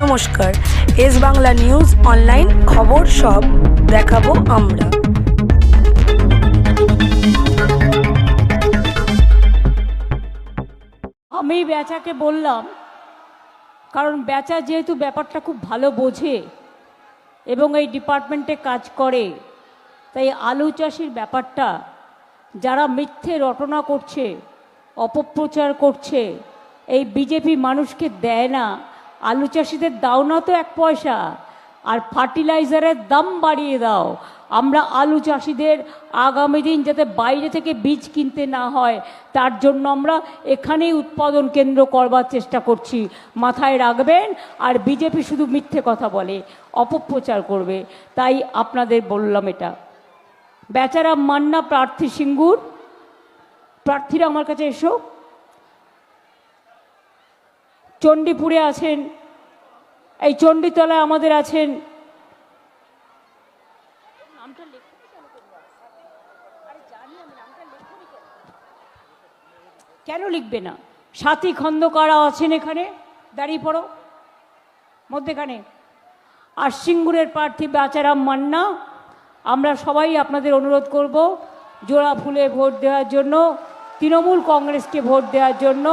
নমস্কার, S Bangla news online খবর সব দেখাবো আমরা। আমি বেচাকে বললাম, কারণ বেচা যেহেতু ব্যাপারটা খুব ভালো বোঝে এবং এই ডিপার্টমেন্টে কাজ করে, তাই আলু চাষির ব্যাপারটা যারা মিথ্যে রটনা করছে, অপপ্রচার করছে, এই বিজেপি মানুষকে দেয় না, আলু চাষিদের দাও না তো এক পয়সা, আর ফার্টিলাইজারের দাম বাড়িয়ে দাও। আমরা আলু চাষিদের আগামী দিন যাতে বাইরে থেকে বীজ কিনতে না হয় তার জন্য আমরা এখানেই উৎপাদন কেন্দ্র করবার চেষ্টা করছি, মাথায় রাখবেন। আর বিজেপি শুধু মিথ্যে কথা বলে, অপপ্রচার করবে, তাই আপনাদের বললাম এটা। বেচারা মান্না প্রার্থী সিঙ্গুর, প্রার্থীরা আমার কাছে এসো। চণ্ডীপুরে আছেন, এই চণ্ডীতলায় আমাদের আছেন। কেন লিখবে না? সাথী খন্দকারও আছেন এখানে, দাঁড়িয়ে পড়ো মধ্যেখানে। আর সিঙ্গুরের প্রার্থী বেচারাম মান্না, আমরা সবাই আপনাদের অনুরোধ করব জোড়া ফুলে ভোট দেওয়ার জন্য, তৃণমূল কংগ্রেসকে ভোট দেওয়ার জন্য,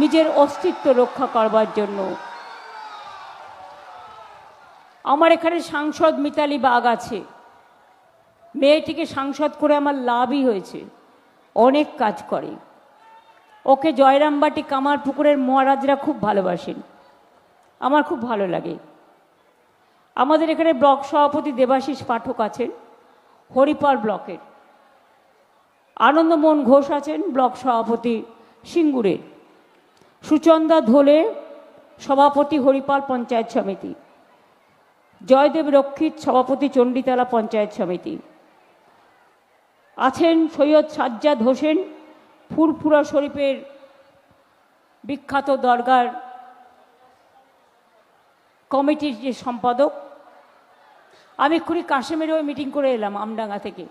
নিজের অস্তিত্ব রক্ষা করবার জন্য। আমার এখানে সাংসদ মিতালি বাগ আছে, মেয়েটিকে সাংসদ করে আমার লাভই হয়েছে, অনেক কাজ করে। ওকে জয়রামবাটি কামারপুকুরের মহারাজরা খুব ভালোবাসেন, আমার খুব ভালো লাগে। আমাদের এখানে ব্লক সভাপতি দেবাশিস পাঠক আছেন হরিপাল ব্লকের, আনন্দমোহন ঘোষ আছেন ব্লক সভাপতি সিঙ্গুরের, সুচন্দা ধোলে সভাপতি হরিপাল পঞ্চায়েত সমিতি, জয়দেব রক্ষিত সভাপতি চণ্ডীতলা পঞ্চায়েত সমিতি, আছেন সৈয়দ সাজ্জাদ হোসেন ফুরফুরা শরীফের বিখ্যাত দরগার কমিটির যে সম্পাদক। আমি এক্ষুনি কাশেমের ওই মিটিং করে এলাম আমডাঙ্গা থেকে,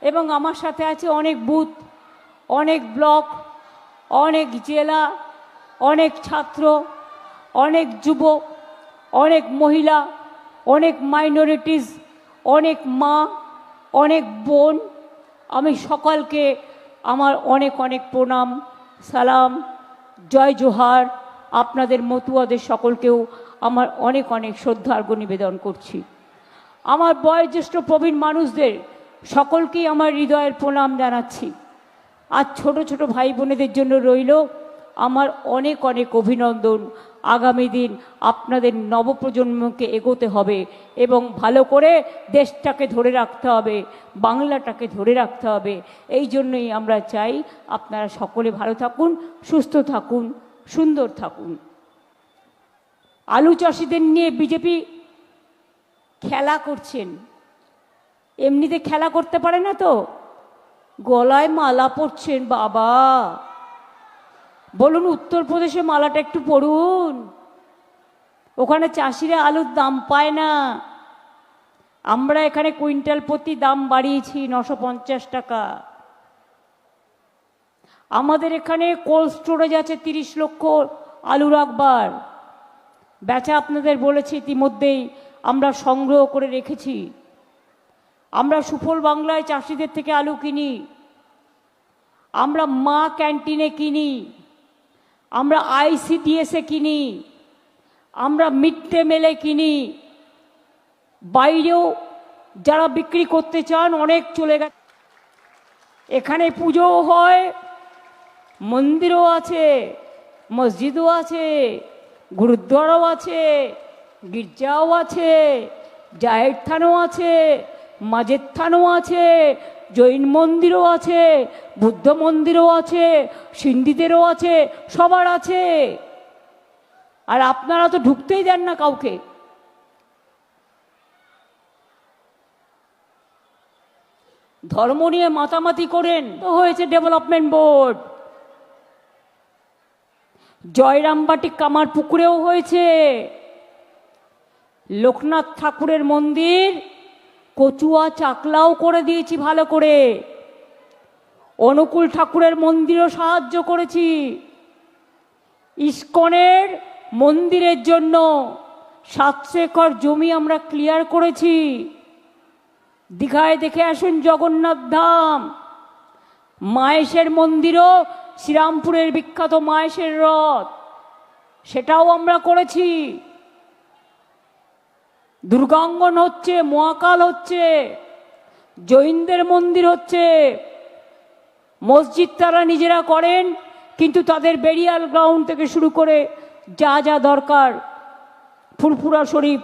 এবং আমার সাথে আছে অনেক বুথ, অনেক ব্লক, অনেক জেলা, অনেক ছাত্র, অনেক যুবক, অনেক মহিলা, অনেক মাইনরিটিস, অনেক মা, অনেক বোন। আমি সকলকে আমার অনেক অনেক প্রণাম, সালাম, জয় জোহার। আপনাদের মতুয়াদের সকলকেও আমার অনেক অনেক শ্রদ্ধার্ঘ্য নিবেদন করছি। আমার বয়োজ্যেষ্ঠ প্রবীণ মানুষদের সকলকেই আমার হৃদয়ের প্রণাম জানাচ্ছি। আর ছোট ছোট ভাই বোনেদের জন্য রইল আমার অনেক অনেক অভিনন্দন। আগামী দিন আপনাদের নবপ্রজন্মকে এগোতে হবে এবং ভালো করে দেশটাকে ধরে রাখতে হবে, বাংলাটাকে ধরে রাখতে হবে। এই জন্যই আমরা চাই আপনারা সকলে ভালো থাকুন, সুস্থ থাকুন, সুন্দর থাকুন। আলু চাষিদের নিয়ে বিজেপি খেলা করছেন, এমনিতে খেলা করতে পারে না তো, গলায় মালা পরছেন। বাবা বলুন, উত্তরপ্রদেশে মালাটা একটু পরুন, ওখানে চাষিরা আলুর দাম পায় না। আমরা এখানে কুইন্টাল প্রতি দাম বাড়িয়েছি 950 টাকা। আমাদের এখানে কোল্ড স্টোরেজ আছে 30 লক্ষ আলু রাখবার। বেচা আপনাদের বলেছি ইতিমধ্যেই, আমরা সংগ্রহ করে রেখেছি। আমরা সুফল বাংলায় চাষিদের থেকে আলু কিনি, আমরা মা ক্যান্টিনে কিনি, আমরা ICDS-এ কিনি, আমরা মিড ডে মিলে কিনি। বাইরেও যারা বিক্রি করতে চান অনেক চলে গেছে। এখানে পুজোও হয়, মন্দিরও আছে, মসজিদও আছে, গুরুদ্বারাও আছে, গির্জাও আছে, জায়ের থানও আছে, মাজের থানও আছে, জৈন মন্দিরও আছে, বুদ্ধ মন্দিরও আছে, সিন্ধিদেরও আছে, সবার আছে। আর আপনারা তো ঢুকতেই দেন না কাউকে। ধর্ম নিয়ে মাতামাতি করেন তো হয়েছে ডেভেলপমেন্ট বোর্ড, জয়রামবাটি কামারপুকুরেও হয়েছে, লোকনাথ ঠাকুরের মন্দির কচুয়া চাকলাও করে দিয়েছি ভালো করে, অনুকূল ঠাকুরের মন্দিরও সাহায্য করেছি, ইস্কনের মন্দিরের জন্য 700 একর জমি আমরা ক্লিয়ার করেছি। দীঘায় দেখে আসুন জগন্নাথ ধাম, মায়েশের মন্দিরও, শ্রীরামপুরের বিখ্যাত মায়েশের রথ, সেটাও আমরা করেছি। দুর্গাঙ্গন হচ্ছে, মহাকাল হচ্ছে, জৈনদের মন্দির হচ্ছে। মসজিদ তারা নিজেরা করেন, কিন্তু তাদের বেরিয়াল গ্রাউন্ড থেকে শুরু করে যা যা দরকার, ফুরফুরা শরীফ,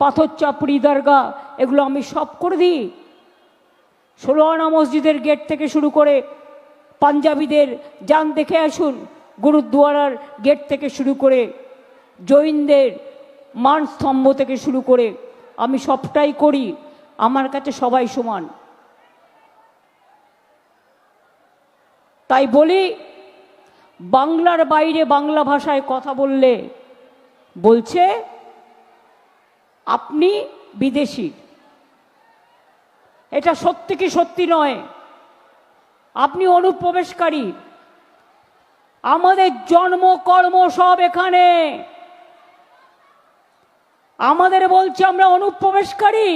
পাথর চাপড়ি দরগা, এগুলো আমি সব করে দিই। 16 আনা মসজিদের গেট থেকে শুরু করে পাঞ্জাবিদের যান দেখে আসুন, গুরুদ্বারার গেট থেকে শুরু করে জৈনদের মানস্তম্ভ থেকে শুরু করে আমি সবটাই করি। আমার কাছে সবাই সমান। তাই বলি, বাংলার বাইরে বাংলা ভাষায় কথা বললে বলছে আপনি বিদেশি। এটা সত্যি কি সত্যি নয়? আপনি অনুপ্রবেশকারী। আমাদের জন্ম কর্ম সব এখানে, আমাদের বলছে আমরা অনুপ্রবেশকারী।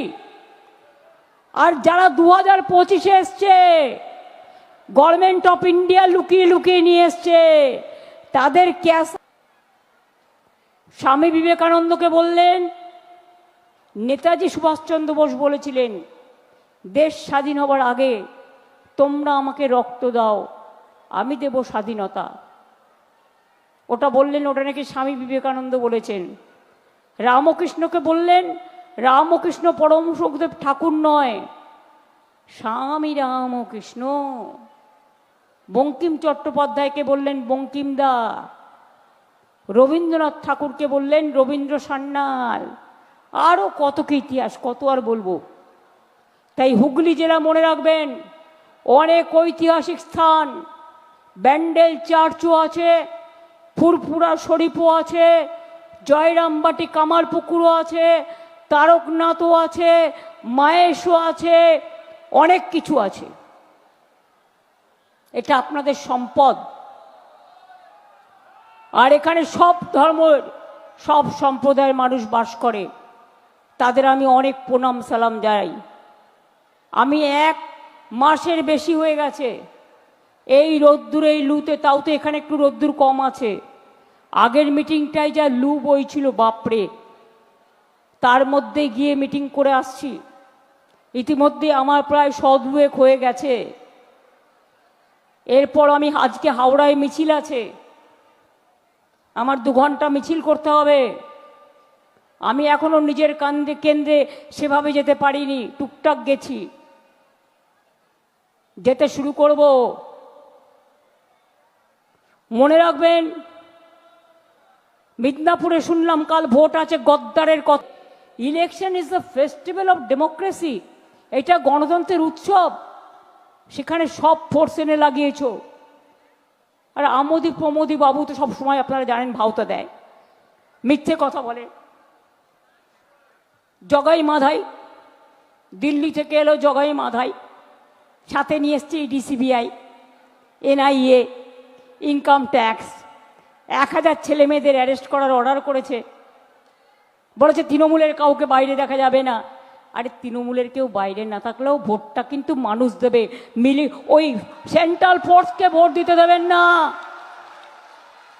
আর যারা 2025-এ এসছে, গভর্নমেন্ট অফ ইন্ডিয়া লুকিয়ে লুকিয়ে নিয়ে এসছে, তাদের ক্যাশ। স্বামী বিবেকানন্দকে বললেন, নেতাজি সুভাষচন্দ্র বোস বলেছিলেন, দেশ স্বাধীন হবার আগে তোমরা আমাকে রক্ত দাও, আমি দেব স্বাধীনতা। ওটা বললেন, ওটা নাকি স্বামী বিবেকানন্দ বলেছেন। রামকৃষ্ণকে বললেন, রামকৃষ্ণ পরমহংসদেব ঠাকুর নয়, স্বামী রামকৃষ্ণ। বঙ্কিম চট্টোপাধ্যায়কে বললেন বঙ্কিমদা। রবীন্দ্রনাথ ঠাকুরকে বললেন রবীন্দ্র সান্যাল। আরও কত কি ইতিহাস, কত আর বলবো। তাই হুগলি জেলা মনে রাখবেন, অনেক ঐতিহাসিক স্থান, ব্যান্ডেল চার্চও আছে, ফুরফুরা শরীফও আছে, জয়রামবাটি কামারপুকুরও আছে, তারকনাথও আছে, মায়েশও আছে, অনেক কিছু আছে। এটা আপনাদের সম্পদ। আর এখানে সব ধর্মের, সব সম্প্রদায়ের মানুষ বাস করে, তাদের আমি অনেক প্রণাম সালাম জানাই। আমি 1 মাসের বেশি হয়ে গেছে এই রোদ্দুর, এই লুতে, তাও তো এখানে একটু রোদ্দুর কম আছে। আগের মিটিংটাই যা লু বইছিল বাপরে, তার মধ্যে গিয়ে মিটিং করে আসছি। ইতিমধ্যে আমার প্রায় 100 হয়ে গেছে। এরপর আমি আজকে হাওড়ায় মিছিল আছে, আমার 2 ঘন্টা মিছিল করতে হবে। আমি এখনো নিজের কেন্দ্রে সেভাবে যেতে পারিনি, টুকটাক গেছি, যেতে শুরু করব। মনে রাখবেন, মিদনাপুরে শুনলাম কাল ভোট আছে, গদ্দারের কথা। Election is the festival of democracy, এটা গণতন্ত্রের উৎসব, সেখানে সব ফোর্স এনে লাগিয়েছ। আর আমোদি প্রমোদি বাবু তো সব সময় আপনারা জানেন ভাওতা দেয়, মিথ্যে কথা বলে। জগাই মাধাই দিল্লি থেকে এলো, জগাই মাধাই সাথে নিয়ে এসছে ডিসিবিআই, এনআইএ, ইনকাম ট্যাক্স। 1000 ছেলে মেয়েদের অ্যারেস্ট করার অর্ডার করেছে। বলেছে তৃণমূলের কাউকে বাইরে দেখা যাবে না। আরে তৃণমূলের কেউ বাইরে না থাকলেও ভোটটা কিন্তু মানুষ দেবে, মিলি ওই সেন্ট্রাল ফোর্সকে ভোট দিতে দেবেন না।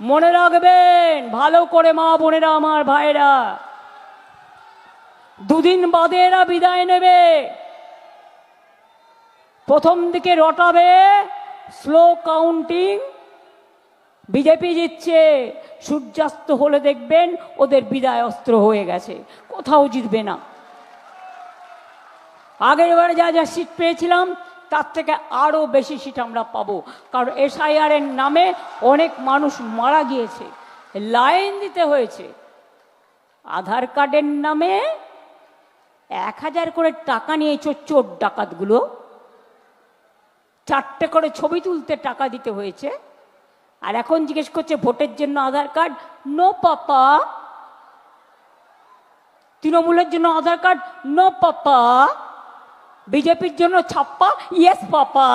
মনে রাখবেন ভালো করে মা বোনেরা, আমার ভাইরা, 2 দিন বাদে এরা বিদায় নেবে। প্রথম দিকে রটাবে, স্লো কাউন্টিং, বিজেপি জিতছে। সূর্যাস্ত হলে দেখবেন ওদের বিদায় অস্ত্র হয়ে গেছে, কোথাও জিতবে না। আগের বারে যা যা সিট পেয়েছিলাম তার থেকে আরও বেশি সিট আমরা পাবো, কারণ এসআইআর এর নামে অনেক মানুষ মারা গিয়েছে, লাইন দিতে হয়েছে। আধার কার্ডের নামে 1000 করে টাকা নিয়েছ চোর ডাকাতগুলো, 4টে করে ছবি তুলতে টাকা দিতে হয়েছে। আর এখন জিজ্ঞেস করছে ভোটের জন্য আধার কার্ড, নো পাপা। তৃণমূলের জন্য আধার কার্ড, নো পাপা। বিজেপির জন্য ছাপ্পা, ইয়েস পাপা।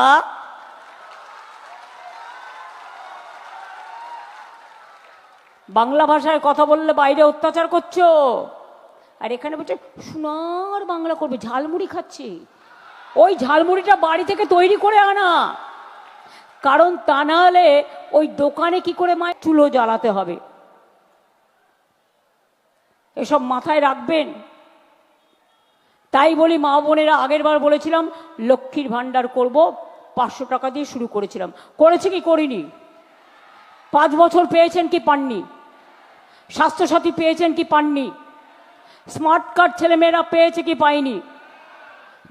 বাংলা ভাষায় কথা বললে বাইরে অত্যাচার করছো, আর এখানে বলছে সোনার বাংলা করবে, ঝালমুড়ি খাচ্ছে। ওই ঝালমুড়িটা বাড়ি থেকে তৈরি করে আনা, কারণ তা না হলে ওই দোকানে কি করে মায়ের চুলো জ্বালাতে হবে। এসব মাথায় রাখবেন। তাই বলি মা বোনেরা, আগের বার বলেছিলাম লক্ষ্মীর ভাণ্ডার করব, 500 টাকা দিয়ে শুরু করেছিলাম, করেছি কি করিনি? 5 বছর পেয়েছেন কি পাননি? স্বাস্থ্যসাথী পেয়েছেন কি পাননি? স্মার্ট কার্ড ছেলেমেয়েরা পেয়েছে কি পায়নি?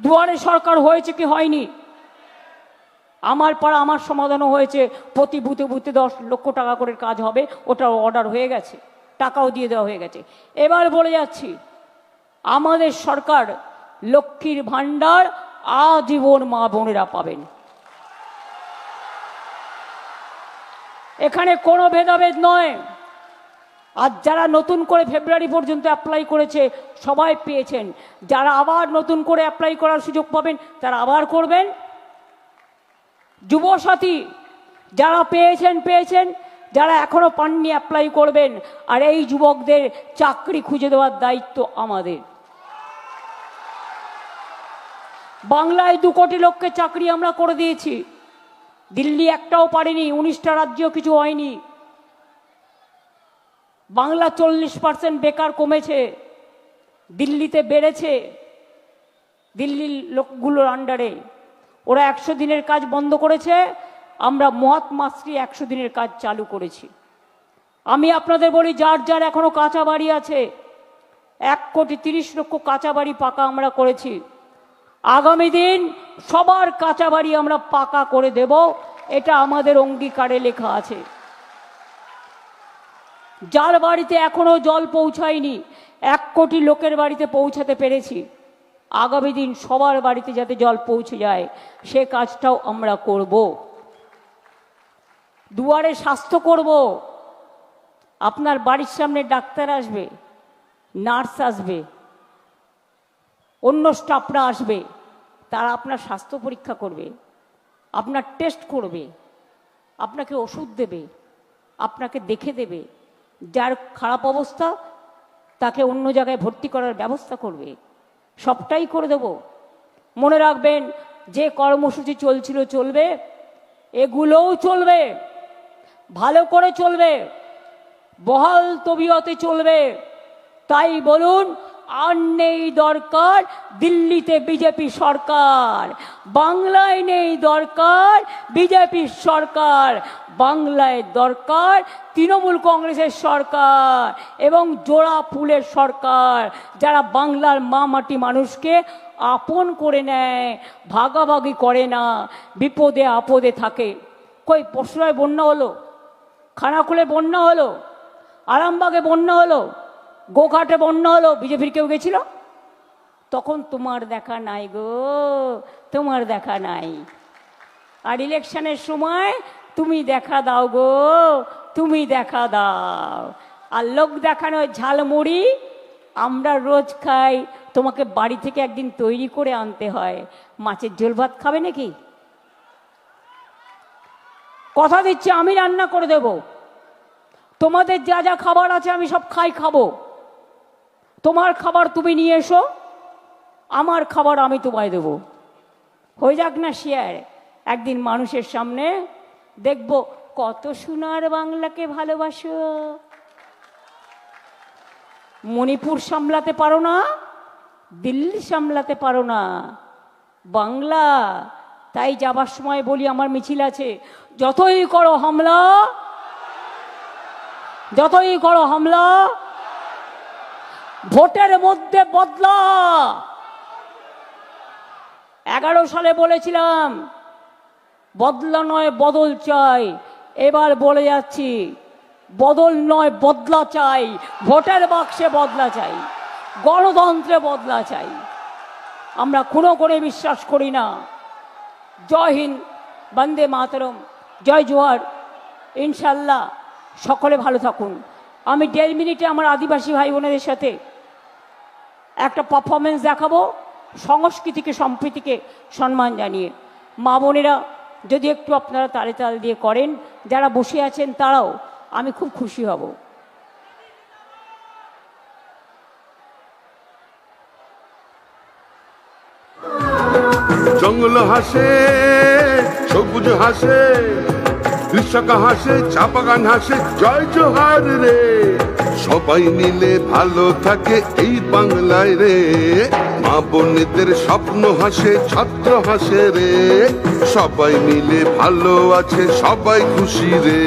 দুয়ারে সরকার হয়েছে কি হয়নি? আমার পাড়া আমার সমাধানও হয়েছে, প্রতি বুথে বুথে 10 লক্ষ টাকা করে কাজ হবে, ওটার অর্ডার হয়ে গেছে, টাকাও দিয়ে দেওয়া হয়ে গেছে। এবার বলে যাচ্ছি, আমাদের সরকার লক্ষ্মীর ভাণ্ডার আজীবন মা বোনেরা পাবেন। এখানে কোনো ভেদাভেদ নয়। আর যারা নতুন করে ফেব্রুয়ারি পর্যন্ত অ্যাপ্লাই করেছে সবাই পেয়েছেন, যারা আবার নতুন করে অ্যাপ্লাই করার সুযোগ পাবেন তারা আবার করবেন। যুবসাথী যারা পেয়েছেন, যারা এখনো পাননি অ্যাপ্লাই করবেন। আর এই যুবকদের চাকরি খুঁজে দেওয়ার দায়িত্ব আমাদের। বাংলায় 2 কোটি লোককে চাকরি আমরা করে দিয়েছি, দিল্লি একটাও পারেনি, 19টা রাজ্যেও কিছু হয়নি। বাংলা 40% বেকার কমেছে, দিল্লিতে বেড়েছে। দিল্লির লোকগুলোর আন্ডারে ওরা 100 দিনের কাজ বন্ধ করেছে, আমরা মহাত্মাশ্রী 100 দিনের কাজ চালু করেছি। আমি আপনাদের বলি, যার যার এখনো কাঁচা বাড়ি আছে, 1,30,00,000 কাঁচা বাড়ি পাকা আমরা করেছি। আগামী দিন সবার কাঁচা বাড়ি আমরা পাকা করে দেব, এটা আমাদের অঙ্গীকারে লেখা আছে। যার বাড়িতে এখনো জল পৌঁছায়নি, 1 কোটি লোকের বাড়িতে পৌঁছাতে পেরেছি। আগামী দিন সবার বাড়িতে যাতে জল পৌঁছে যায় সে কাজটাও আমরা করব। দুয়ারে স্বাস্থ্য করব, আপনার বাড়ির সামনে ডাক্তার আসবে, নার্স আসবে, অন্য স্টাফরা আসবে, তারা আপনার স্বাস্থ্য পরীক্ষা করবে, আপনার টেস্ট করবে, আপনাকে ওষুধ দেবে, আপনাকে দেখে দেবে। যার খারাপ অবস্থা তাকে অন্য জায়গায় ভর্তি করার ব্যবস্থা করবে, সবটাই করে দেব। মনে রাখবেন, যে কর্মসূচি চলছিল চলবে, এগুলোও চলবে, ভালো করে চলবে, বহাল তবিয়তে চলবে। তাই বলুন, আর নেই দরকার দিল্লিতে বিজেপি সরকার, বাংলায় নেই দরকার বিজেপি সরকার, বাংলায় দরকার তৃণমূল কংগ্রেসের সরকার এবং জোড়া ফুলের সরকার, যারা বাংলার মা মাটি মানুষকে আপন করে নেয়, ভাগাভাগি করে না, বিপদে আপদে থাকে। কই পরশুরায় বন্যা হলো, খানাকুলে বন্যা হলো, আরামবাগে বন্যা হলো, গোঘাটে বন্যা হলো, বিজেপির কেউ গেছিল? তখন তোমার দেখা নাই গো, তোমার দেখা নাই। আর ইলেকশনের সময় তুমি দেখা দাও গো, তুমি দেখা দাও। আর লোক দেখানো ঝালমুড়ি আমরা রোজ খাই, তোমাকে বাড়ি থেকে একদিন তৈরি করে আনতে হয়। মাছের ঝোল ভাত খাবে নাকি? কথা দিচ্ছি, আমি রান্না করে দেব, তোমাদের যা যা খাবার আছে আমি সব খাবো। তোমার খাবার তুমি নিয়ে এসো, আমার খাবার আমি তোমায় দেবো। হয়ে যাক না শেয়ার। একদিন মানুষের সামনে দেখব কত সোনার বাংলাকে ভালোবাসো। মণিপুর সামলাতে পারো না, দিল্লি সামলাতে পারো না, বাংলা। তাই যাবার সময় বলি, আমার মিছিল আছে, যতই করো হামলা, যতই করো হামলা, ভোটের মধ্যে বদলা। 11 সালে বলেছিলাম বদলা নয় বদল চাই, এবার বলে যাচ্ছি বদল নয় বদলা চাই, ভোটের বাক্সে বদলা চাই, গণতন্ত্রে বদলা চাই। আমরা কোনো করে বিশ্বাস করি না। জয় হিন্দ, বন্দে মাতরম, জয় জোহার। ইনশাল্লাহ সকলে ভালো থাকুন। আমি 1.5 মিনিটে আমার আদিবাসী ভাই বোনেদের সাথে একটা পারফরমেন্স দেখাবো, সংস্কৃতিকে সম্প্রীতিকে সম্মান জানিয়ে। মা বোনেরা যদি একটু আপনারা তালে তাল দিয়ে করেন, যারা বসে আছেন তারাও, আমি খুব খুশি হব। জঙ্গল হাসে, সবুজ হাসে, কৃষক হাসে, চা বাগান হাসে, জয় জোহার রে। সবাই মিলে ভালো থাকে এই বাংলায় রে। মা বোনেদের স্বপ্ন হাসে, ছাত্র হাসে রে। সবাই মিলে ভালো আছে, সবাই খুশি রে।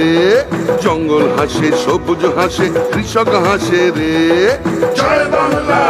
জঙ্গল হাসে, সবুজ হাসে, কৃষক হাসে রে। জয় বাংলা।